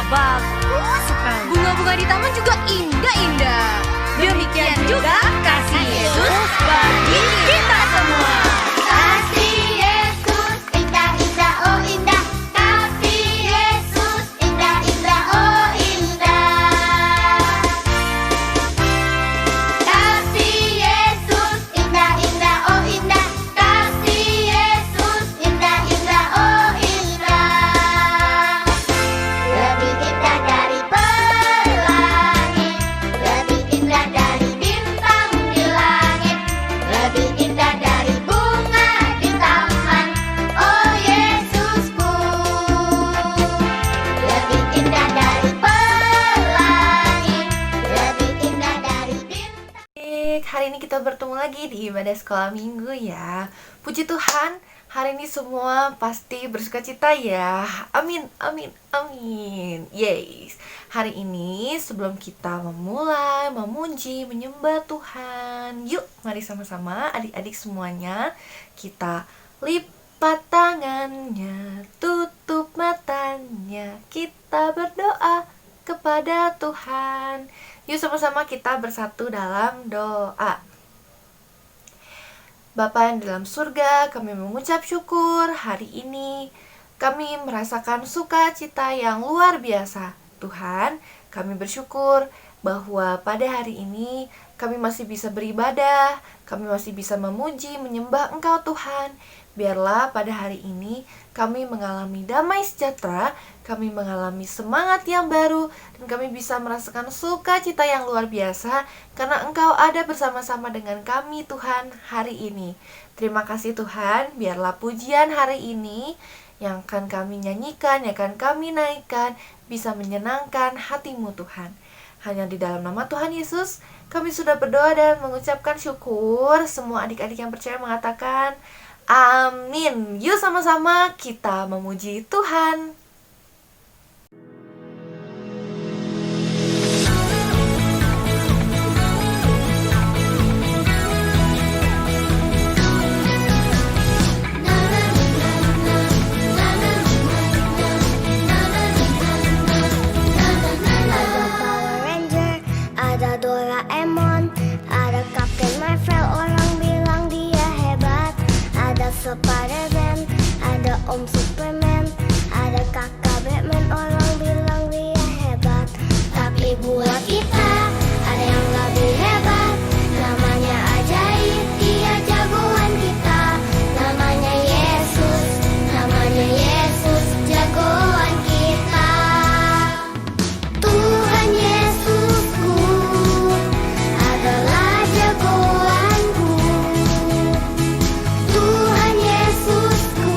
Bagus sekali. Bunga-bunga di taman juga indah-indah. Demikian juga kasih Yesus bagi kita semua. Kasih Yesus indah-indah, oh indah. Kasih Yesus indah-indah, oh indah. Kasih Yesus indah-indah, oh indah. Kasih Yesus indah-indah, oh indah. Lebih indah dari pelangi, lebih indah dari bintang di langit, lebih indah dari bunga di taman. Oh Yesusku, lebih indah dari pelangi, lebih indah dari bintang. Hari ini kita bertemu lagi di ibadah sekolah minggu ya. Puji Tuhan, hari ini semua pasti bersuka cita ya. Amin, amin, amin. Yes. Hari ini sebelum kita memulai memuji, menyembah Tuhan, yuk mari sama-sama adik-adik semuanya kita lipat tangannya, tutup matanya, kita berdoa kepada Tuhan. Yuk sama-sama kita bersatu dalam doa. Bapa yang di dalam surga, kami mengucap syukur hari ini kami merasakan sukacita yang luar biasa. Tuhan, kami bersyukur bahwa pada hari ini kami masih bisa beribadah, kami masih bisa memuji, menyembah Engkau Tuhan. Biarlah pada hari ini kami mengalami damai sejahtera, kami mengalami semangat yang baru, dan kami bisa merasakan sukacita yang luar biasa karena Engkau ada bersama-sama dengan kami Tuhan hari ini. Terima kasih Tuhan, biarlah pujian hari ini yang akan kami nyanyikan, yang akan kami naikkan, bisa menyenangkan hatimu Tuhan. Hanya di dalam nama Tuhan Yesus, kami sudah berdoa dan mengucapkan syukur. Semua adik-adik yang percaya mengatakan amin. Yuk sama-sama kita memuji Tuhan. Ada Power Ranger, ada Doraemon, ada Captain Marvel, orang bilang dia hebat. Ada Spider-Man, ada Om Superman, ada Kakak Batman, orang bilang dia hebat. Tapi buat kita ada yang lebih hebat, namanya ajaib, dia jagoan kita. Namanya Yesus, jagoan kita. Tuhan Yesusku adalah jagoanku. Tuhan Yesusku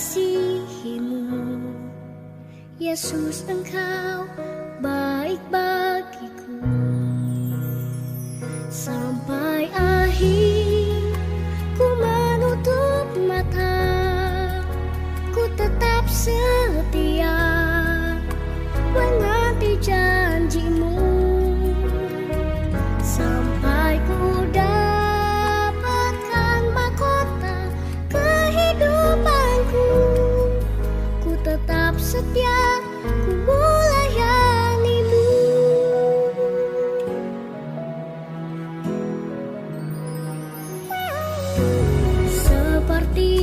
mengasihimu. Yesus, Engkau baik bagiku. Sampai akhir ku menutup mata, ku tetap setia menanti janjimu. Sampai ku dapatkan mahkota kehidupanku, ku tetap setia, ku melayanimu. Seperti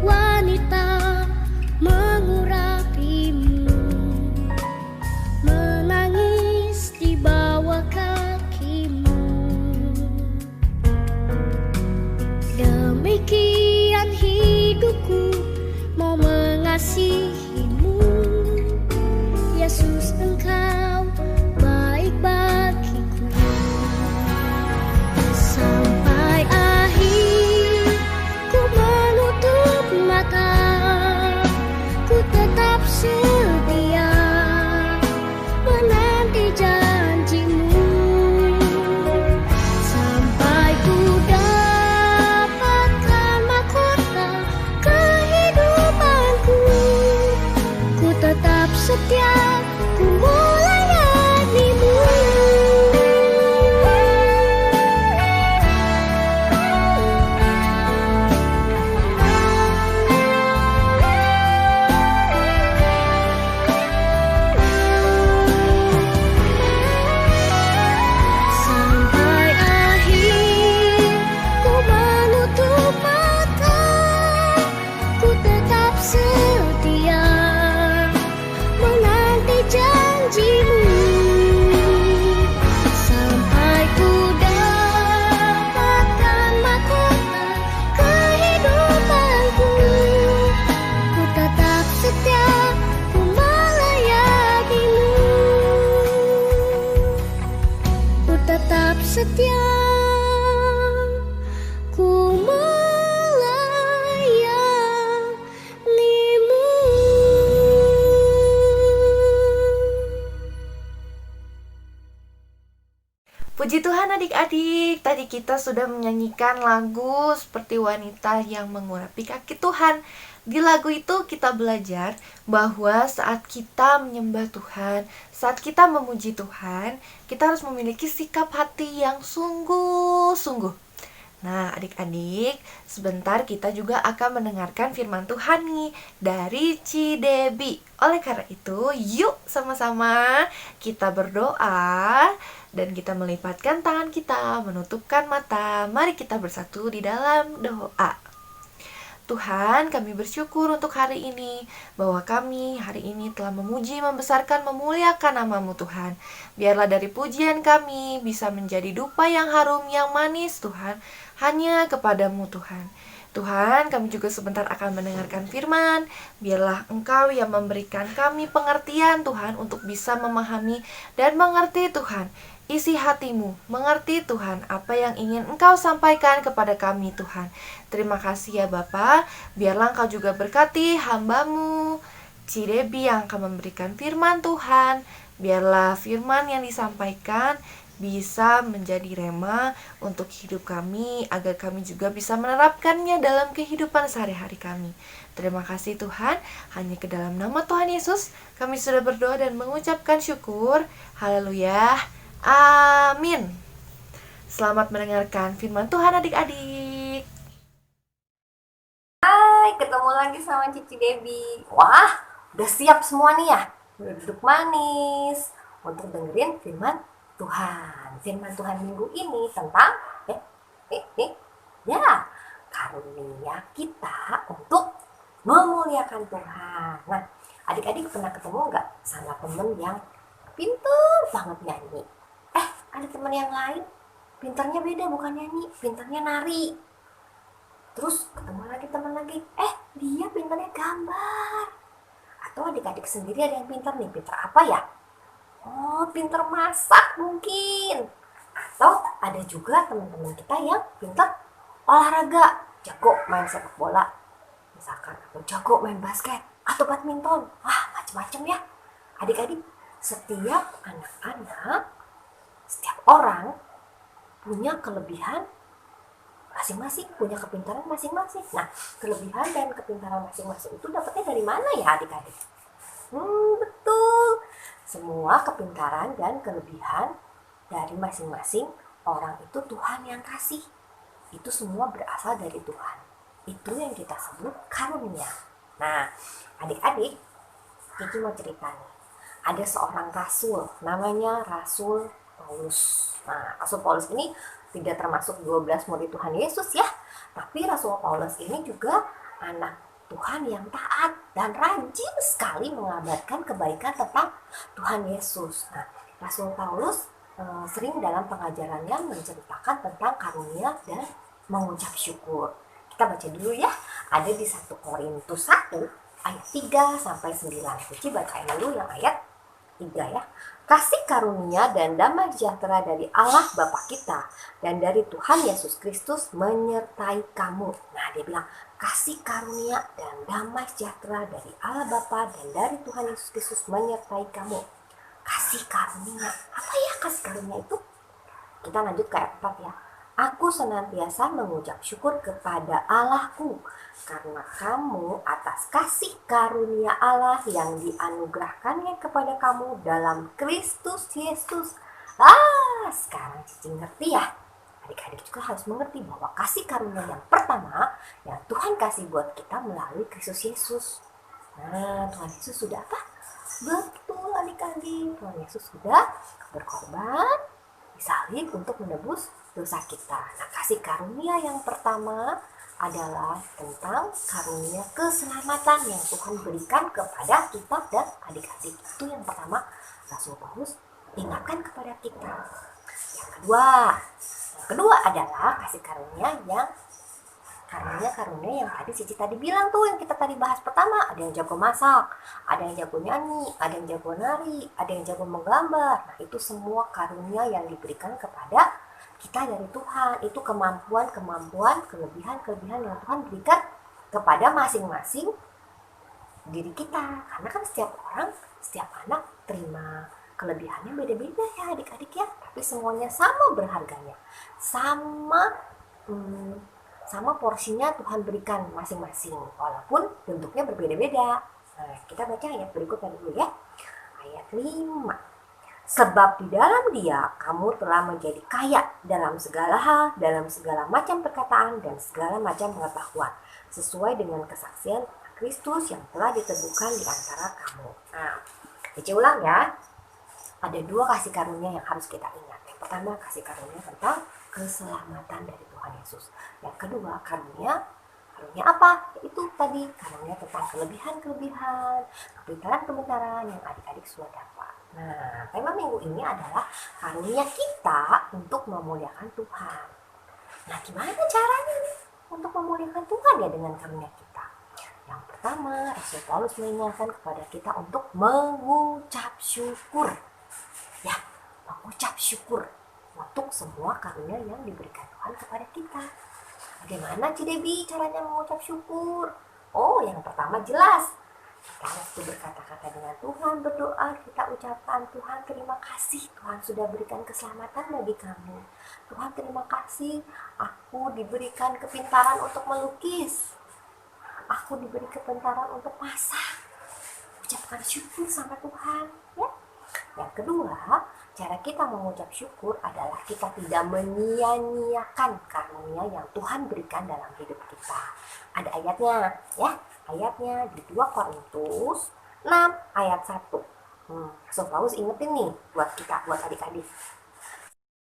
wanita mengurapimu, menangis di bawah kakimu. Demikian hidupku mau mengasihimu. Yesus, Engkau baik bagiku. Sampai akhir ku menutup mata, ku tetap setia menanti janjimu. Sampai ku dapatkan mahkota kehidupanku, ku tetap setia, ku melayanimu. Sampai akhir ku menutup mata, ku tetap setia menanti janjimu. Sampai ku dapatkan mahkota kehidupanku, ku tetap setia, ku melayanimu. Ku tetap setia, ku melayanimu. Puji Tuhan adik-adik, tadi kita sudah menyanyikan lagu seperti wanita yang mengurapi kaki Tuhan. Di lagu itu kita belajar bahwa saat kita menyembah Tuhan, saat kita memuji Tuhan, kita harus memiliki sikap hati yang sungguh-sungguh. Nah adik-adik, sebentar kita juga akan mendengarkan firman Tuhan nih dari Cidebi. Oleh karena itu, yuk sama-sama kita berdoa dan kita melipatkan tangan kita, menutupkan mata. Mari kita bersatu di dalam doa. Tuhan, kami bersyukur untuk hari ini, bahwa kami hari ini telah memuji, membesarkan, memuliakan nama-Mu Tuhan. Biarlah dari pujian kami bisa menjadi dupa yang harum, yang manis Tuhan, hanya kepadamu Tuhan. Tuhan, kami juga sebentar akan mendengarkan firman. Biarlah Engkau yang memberikan kami pengertian Tuhan, untuk bisa memahami dan mengerti Tuhan isi hatimu, mengerti Tuhan apa yang ingin Engkau sampaikan kepada kami Tuhan. Terima kasih ya Bapa. Biarlah Engkau juga berkati hamba-Mu Cidebi yang akan memberikan firman Tuhan. Biarlah firman yang disampaikan bisa menjadi rema untuk hidup kami, agar kami juga bisa menerapkannya dalam kehidupan sehari-hari kami. Terima kasih Tuhan. Hanya ke dalam nama Tuhan Yesus kami sudah berdoa dan mengucapkan syukur. Haleluya. Amin. Selamat mendengarkan firman Tuhan adik-adik. Hai, ketemu lagi sama Cici Debi. Wah, udah siap semua nih ya? Udah duduk manis untuk dengerin firman Tuhan. Firman Tuhan minggu ini tentang karunia kita untuk memuliakan Tuhan. Nah, adik-adik pernah ketemu nggak sama temen yang pinter banget nyanyi? Ada teman yang lain pintarnya beda, bukan nyanyi, pintarnya nari. Terus ketemu lagi teman lagi, dia pintarnya gambar. Atau adik-adik sendiri ada yang pintar nih, pintar apa ya? Oh, pintar masak mungkin. Atau ada juga teman-teman kita yang pintar olahraga, jago main sepak bola. misalkan aku jago main basket atau badminton, wah macam-macam ya. Adik-adik, setiap anak-anak, setiap orang punya kelebihan masing-masing, punya kepintaran masing-masing. Nah, kelebihan dan kepintaran masing-masing itu dapatnya dari mana ya adik-adik? Betul. Semua kepintaran dan kelebihan dari masing-masing orang itu Tuhan yang kasih. Itu semua berasal dari Tuhan. Itu yang kita sebut karunia. Nah, adik-adik, Kiki mau cerita nih. Ada seorang rasul, namanya Rasul Paulus. Nah, Rasul Paulus ini tidak termasuk 12 murid Tuhan Yesus ya. Tapi Rasul Paulus ini juga anak Tuhan yang taat dan rajin sekali mengabarkan kebaikan tentang Tuhan Yesus. Nah, Rasul Paulus sering dalam pengajarannya menceritakan tentang karunia dan mengucap syukur. Kita baca dulu ya. Ada di 1 Korintus 1 ayat 3 sampai 9. Cici bacain dulu yang ayat 3 ya. Kasih karunia dan damai sejahtera dari Allah Bapa kita dan dari Tuhan Yesus Kristus menyertai kamu. Nah, dia bilang kasih karunia dan damai sejahtera dari Allah Bapa dan dari Tuhan Yesus Kristus menyertai kamu. Kasih karunia. Apa ya kasih karunia itu? Kita lanjut ke ayat 4 ya. Aku senantiasa mengucap syukur kepada Allahku karena kamu atas kasih karunia Allah yang dianugerahkannya kepada kamu dalam Kristus Yesus. Sekarang Cici ngerti ya. Adik-adik juga harus mengerti bahwa kasih karunia yang pertama yang Tuhan kasih buat kita melalui Kristus Yesus. Nah, Tuhan Yesus sudah apa? Betul adik-adik, Tuhan Yesus sudah berkorban, disalib untuk menebus dosa kita. Nah, kasih karunia yang pertama adalah tentang karunia keselamatan yang Tuhan berikan kepada kita dan adik-adik. Itu yang pertama Rasul Paulus ingatkan kepada kita. Yang kedua adalah kasih karunia yang tadi Cici tadi bilang tuh, yang kita tadi bahas pertama. Ada yang jago masak, ada yang jago nyanyi, ada yang jago nari, ada yang jago menggambar. Nah, itu semua karunia yang diberikan kepada kita dari Tuhan. Itu kemampuan, kelebihan yang Tuhan berikan kepada masing-masing diri kita. Karena kan setiap orang, setiap anak terima kelebihannya beda-beda ya adik-adik ya. Tapi semuanya sama berharganya. Sama porsinya Tuhan berikan masing-masing, walaupun bentuknya berbeda-beda. Nah, kita baca ayat berikutnya dulu ya. Ayat 5. Sebab di dalam Dia kamu telah menjadi kaya dalam segala hal, dalam segala macam perkataan dan segala macam pengetahuan, sesuai dengan kesaksian Kristus yang telah diteguhkan di antara kamu. Nah, Cici ulang ya. Ada 2 kasih karunia yang harus kita ingat. Yang pertama, kasih karunia tentang keselamatan dari Tuhan Yesus. Yang kedua, karunia apa? Itu tadi karunia tentang kelebihan, kepintaran yang adik-adik sudah dapat. Nah, tema minggu ini adalah karunia kita untuk memuliakan Tuhan. Nah, gimana caranya nih untuk memuliakan Tuhan ya dengan karunia kita? Yang pertama, Rasul Paulus mengingatkan kepada kita untuk mengucap syukur. Ya, mengucap syukur untuk semua karunia yang diberikan Tuhan kepada kita. Bagaimana Cidebi caranya mengucap syukur? Oh, yang pertama jelas. Kita waktu berkata-kata dengan Tuhan, berdoa, kita ucapkan, Tuhan terima kasih, Tuhan sudah berikan keselamatan bagi kami. Tuhan terima kasih, aku diberikan kepintaran untuk melukis. Aku diberi kepintaran untuk masak. Ucapkan syukur sama Tuhan, ya. Yang kedua, cara kita mengucap syukur adalah kita tidak menyia-nyiakan karunia yang Tuhan berikan dalam hidup kita. Ada ayatnya, ya. Ayatnya di 2 Korintus 6 ayat 1. Rasul Paulus ingetin nih buat kita, buat adik-adik.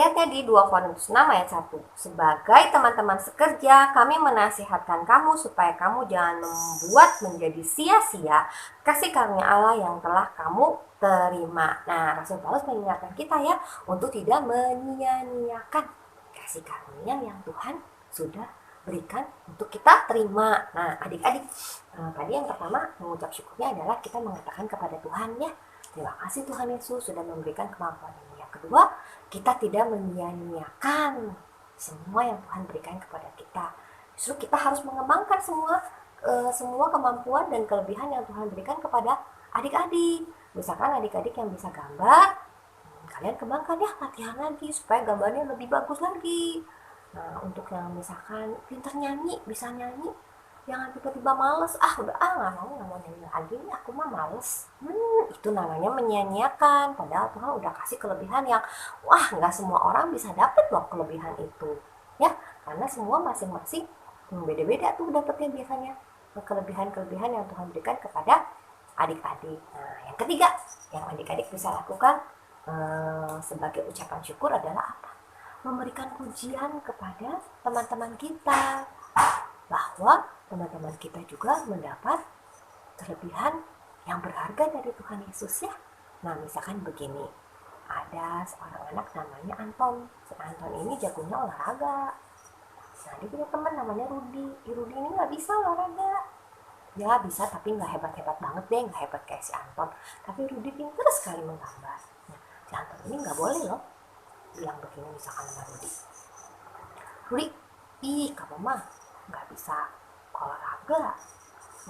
Ayatnya di 2 Korintus 6 ayat 1. Sebagai teman-teman sekerja, kami menasihatkan kamu supaya kamu jangan membuat menjadi sia-sia kasih karunia Allah yang telah kamu terima. Nah, Rasul Paulus mengingatkan kita ya untuk tidak menyia-nyiakan kasih karunia yang Tuhan sudah berikan untuk kita terima. Nah, adik-adik, tadi yang pertama mengucap syukurnya adalah kita mengatakan kepada Tuhan ya, terima kasih Tuhan Yesus sudah memberikan kemampuan ini. Yang kedua, kita tidak menyia-nyiakan semua yang Tuhan berikan kepada kita. Justru kita harus mengembangkan semua semua kemampuan dan kelebihan yang Tuhan berikan kepada adik-adik. Misalkan adik-adik yang bisa gambar, kalian kembangkan ya, latihan lagi supaya gambarnya lebih bagus lagi. Nah, untuk yang misalkan pintar nyanyi, bisa nyanyi, jangan tiba-tiba males, udah nggak mau nyanyi lagi nih, aku mah males. Itu namanya menyia-nyiakan, padahal Tuhan udah kasih kelebihan yang nggak semua orang bisa dapet loh kelebihan itu ya, karena semua masing-masing beda-beda tuh dapetnya biasanya kelebihan-kelebihan yang Tuhan berikan kepada adik-adik. Nah, yang ketiga yang adik-adik bisa lakukan sebagai ucapan syukur adalah apa? Memberikan pujian kepada teman-teman kita, bahwa teman-teman kita juga mendapat kelebihan yang berharga dari Tuhan Yesus ya. Nah, misalkan begini, ada seorang anak namanya Anton. Si Anton ini jagonya olahraga. Nah, dia punya teman namanya Rudi. Rudi ini nggak bisa olahraga. Ya bisa, tapi nggak hebat-hebat banget deh, nggak hebat kayak si Anton. Tapi Rudi pintar sekali menggambar. Nah, si Anton ini nggak boleh loh bilang begini misalkan sama Rudi. Rudi, kamu mah nggak bisa olahraga,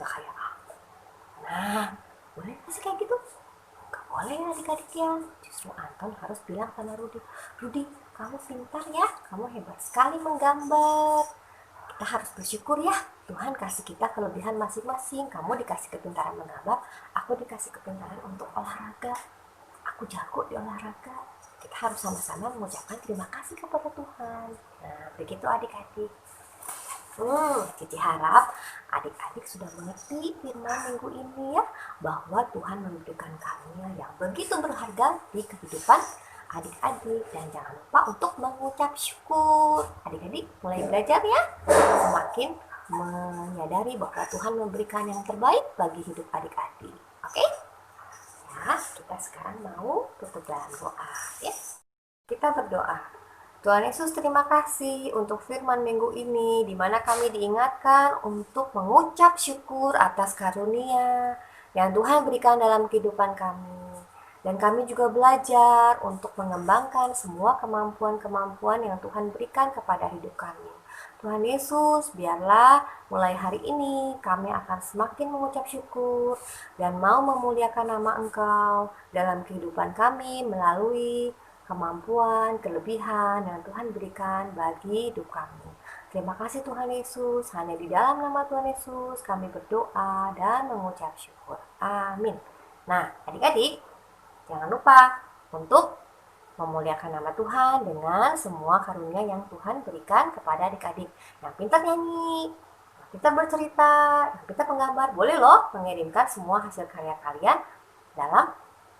nggak kayak aku. Nah, boleh nggak sih kayak gitu? Nggak boleh ya adik-adik ya. Justru Anton harus bilang sama Rudi, Rudi, kamu pintar ya, kamu hebat sekali menggambar. Kita harus bersyukur ya, Tuhan kasih kita kelebihan masing-masing. Kamu dikasih kepintaran menggambar, aku dikasih kepintaran untuk olahraga. Aku jago di olahraga. Kita harus sama-sama mengucapkan terima kasih kepada Tuhan. Nah, begitu adik-adik. Cici harap adik-adik sudah mengerti firman minggu ini ya, bahwa Tuhan memberikan karunia yang begitu berharga di kehidupan adik-adik, dan jangan lupa untuk mengucap syukur. Adik-adik mulai belajar ya, semakin menyadari bahwa Tuhan memberikan yang terbaik bagi hidup adik-adik. Oke? Ya, kita sekarang mau tutup dalam doa ya. Kita berdoa. Tuhan Yesus, terima kasih untuk firman minggu ini, di mana kami diingatkan untuk mengucap syukur atas karunia yang Tuhan berikan dalam kehidupan kami. Dan kami juga belajar untuk mengembangkan semua kemampuan-kemampuan yang Tuhan berikan kepada hidup kami. Tuhan Yesus, biarlah mulai hari ini kami akan semakin mengucap syukur dan mau memuliakan nama Engkau dalam kehidupan kami melalui kemampuan, kelebihan yang Tuhan berikan bagi hidup kami. Terima kasih Tuhan Yesus, hanya di dalam nama Tuhan Yesus kami berdoa dan mengucap syukur. Amin. Nah, adik-adik, jangan lupa untuk memuliakan nama Tuhan dengan semua karunia yang Tuhan berikan kepada adik-adik. Yang pintar nyanyi, yang pintar bercerita, yang pintar menggambar, boleh loh mengirimkan semua hasil karya kalian dalam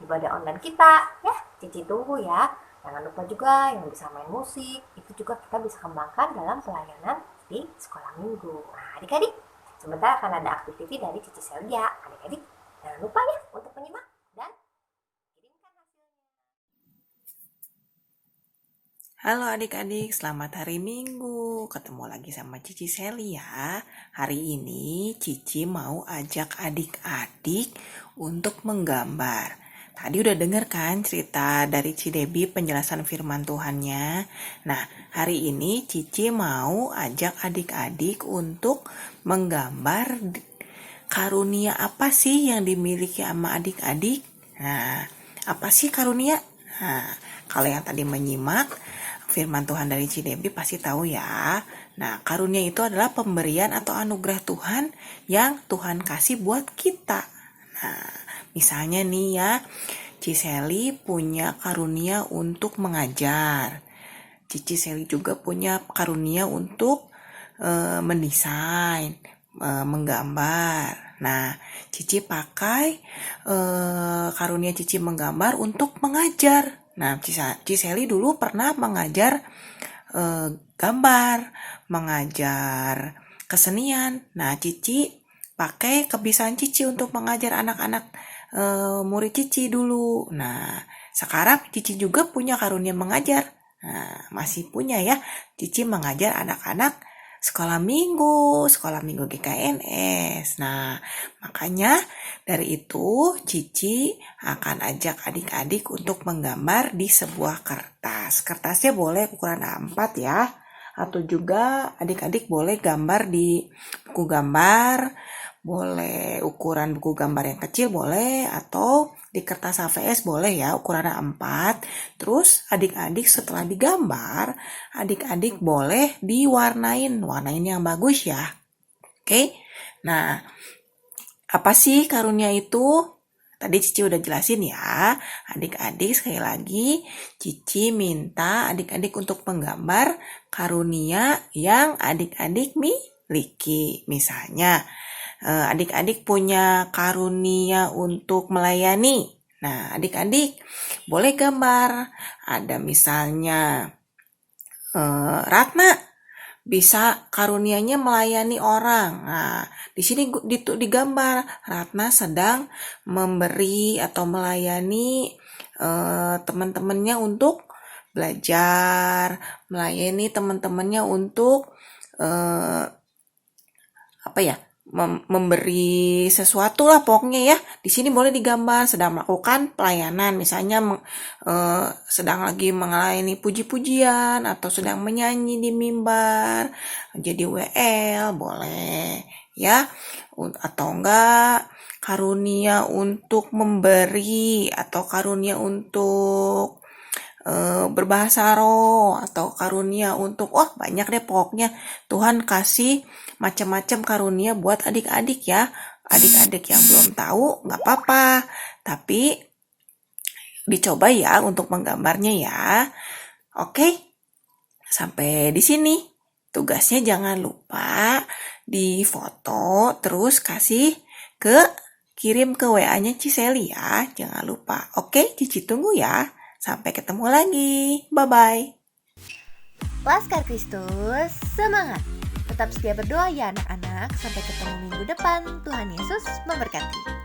ibadah online kita ya. Cici tunggu ya. Jangan lupa juga yang bisa main musik, itu juga kita bisa kembangkan dalam pelayanan di sekolah minggu. Nah, adik-adik, sebentar akan ada aktiviti dari Cici Celia. Adik-adik, jangan lupa ya untuk menyimak dan kirimkan hasilnya. Halo adik-adik, selamat hari Minggu. Ketemu lagi sama Cici Celia. Hari ini Cici mau ajak adik-adik untuk menggambar. Tadi udah denger kan cerita dari Cidebi penjelasan firman Tuhannya. Nah, hari ini Cici mau ajak adik-adik untuk menggambar karunia apa sih yang dimiliki sama adik-adik. Nah, apa sih karunia? Nah, kalau yang tadi menyimak firman Tuhan dari Cidebi pasti tahu ya. Nah, karunia itu adalah pemberian atau anugerah Tuhan yang Tuhan kasih buat kita. Nah, misalnya nih ya, Ciseli punya karunia untuk mengajar. Cici Seli juga punya karunia untuk mendesain, menggambar. Nah, Cici pakai karunia Cici menggambar untuk mengajar. Nah, Ciseli dulu pernah mengajar gambar, mengajar kesenian. Nah, Cici pakai kebiasaan Cici untuk mengajar anak-anak murid Cici dulu. Nah, sekarang Cici juga punya karunia mengajar. Nah, masih punya ya. Cici mengajar anak-anak sekolah minggu GKNS. Nah, makanya dari itu Cici akan ajak adik-adik untuk menggambar di sebuah kertas. Kertasnya boleh ukuran A4 ya. Atau juga adik-adik boleh gambar di buku gambar, boleh ukuran buku gambar yang kecil boleh, atau di kertas HVS boleh ya, ukurannya 4. Terus adik-adik setelah digambar, adik-adik boleh warnain yang bagus ya. Oke, nah apa sih karunia itu? Tadi Cici udah jelasin ya. Adik-adik sekali lagi, Cici minta adik-adik untuk menggambar karunia yang adik-adik miliki. Misalnya, adik-adik punya karunia untuk melayani. Nah, adik-adik boleh gambar. Ada misalnya Ratna bisa karunianya melayani orang. Nah, di sini digambar Ratna sedang memberi atau melayani teman-temannya untuk belajar, melayani teman-temannya untuk memberi sesuatu lah pokoknya ya. Di sini boleh digambar sedang melakukan pelayanan, misalnya sedang lagi melayani puji-pujian atau sedang menyanyi di mimbar, jadi WL boleh ya. Atau enggak karunia untuk memberi atau karunia untuk berbahasa roh atau karunia untuk banyak deh pokoknya Tuhan kasih macam-macam karunia buat adik-adik ya. Adik-adik yang belum tahu nggak apa-apa, tapi dicoba ya untuk menggambarnya ya. Oke, sampai di sini tugasnya jangan lupa di foto terus kirim ke WA-nya Ciseli ya, jangan lupa. Oke, Cici tunggu ya. Sampai ketemu lagi. Bye-bye. Laskar Kristus, semangat! Tetap setia berdoa ya anak-anak. Sampai ketemu minggu depan. Tuhan Yesus memberkati.